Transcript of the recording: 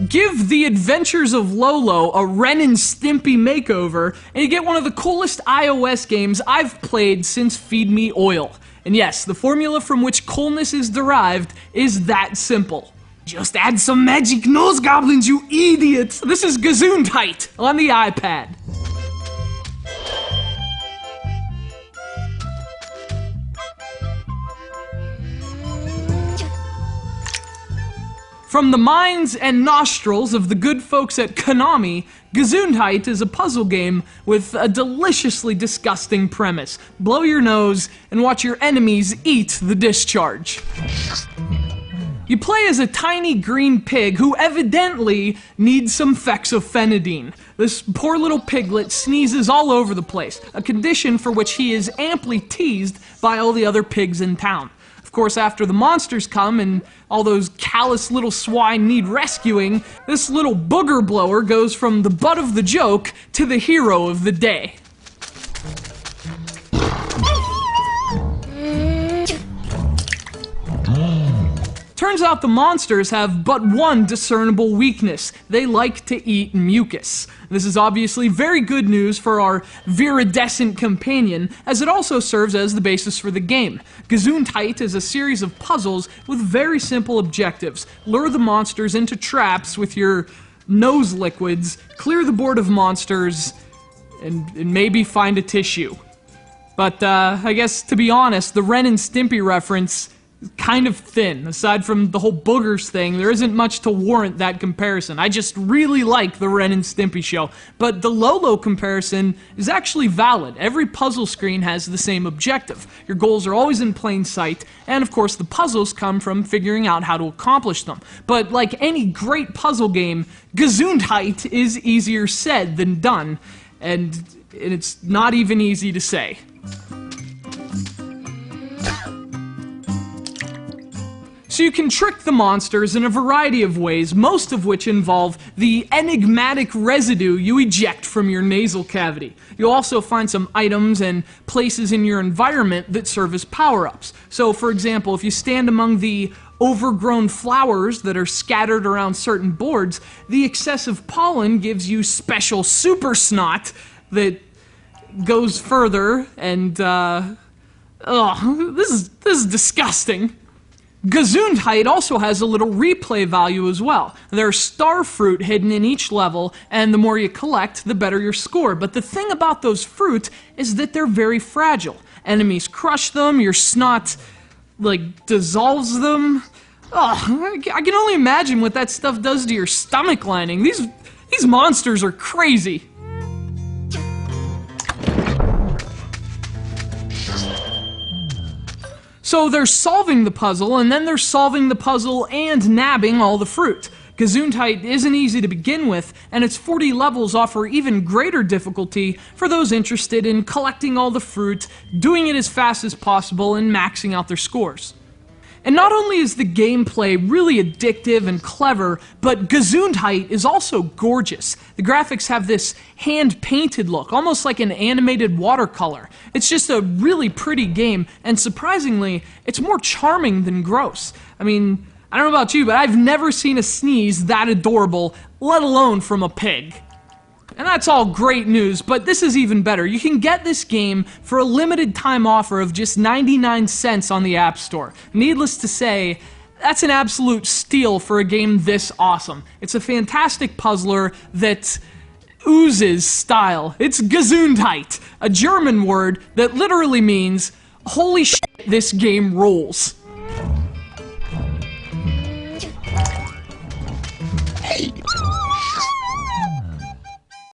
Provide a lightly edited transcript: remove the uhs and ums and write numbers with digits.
give The Adventures of Lolo a Ren and Stimpy makeover, and you get one of the coolest iOS games I've played since Feed Me Oil. And yes, the formula from which coolness is derived is that simple. Just add some magic nose goblins, you idiots! This is GESUNDHEIT on the iPad. From the minds and nostrils of the good folks at Konami, GESUNDHEIT is a puzzle game with a deliciously disgusting premise. Blow your nose and watch your enemies eat the discharge. You play as a tiny green pig who evidently needs some fexofenadine. This poor little piglet sneezes all over the place, a condition for which he is amply teased by all the other pigs in town. Of course, after the monsters come and all those callous little swine need rescuing, this little booger blower goes from the butt of the joke to the hero of the day. Turns out the monsters have but one discernible weakness. They like to eat mucus. This is obviously very good news for our viridescent companion, as it also serves as the basis for the game. GESUNDHEIT is a series of puzzles with very simple objectives. Lure the monsters into traps with your nose liquids, clear the board of monsters, and maybe find a tissue. But I guess, to be honest, the Ren and Stimpy reference kind of thin. Aside from the whole boogers thing, there isn't much to warrant that comparison. I just really like the Ren and Stimpy show. But the Lolo comparison is actually valid. Every puzzle screen has the same objective. Your goals are always in plain sight, and of course the puzzles come from figuring out how to accomplish them. But like any great puzzle game, GESUNDHEIT is easier said than done, and it's not even easy to say. So you can trick the monsters in a variety of ways, most of which involve the enigmatic residue you eject from your nasal cavity. You'll also find some items and places in your environment that serve as power-ups. So, for example, if you stand among the overgrown flowers that are scattered around certain boards, the excessive pollen gives you special super snot that goes further, and this is disgusting. GESUNDHEIT also has a little replay value as well. There's star fruit hidden in each level, and the more you collect, the better your score. But the thing about those fruit is that they're very fragile. Enemies crush them, your snot, dissolves them. I can only imagine what that stuff does to your stomach lining. These monsters are crazy. So they're solving the puzzle, and then they're solving the puzzle and nabbing all the fruit. GESUNDHEIT isn't easy to begin with, and its 40 levels offer even greater difficulty for those interested in collecting all the fruit, doing it as fast as possible, and maxing out their scores. And not only is the gameplay really addictive and clever, but GESUNDHEIT is also gorgeous. The graphics have this hand-painted look, almost like an animated watercolor. It's just a really pretty game, and surprisingly, it's more charming than gross. I mean, I don't know about you, but I've never seen a sneeze that adorable, let alone from a pig. And that's all great news, but this is even better. You can get this game for a limited time offer of just 99 cents on the App Store. Needless to say, that's an absolute steal for a game this awesome. It's a fantastic puzzler that oozes style. It's GESUNDHEIT, a German word that literally means, holy shit, this game rules.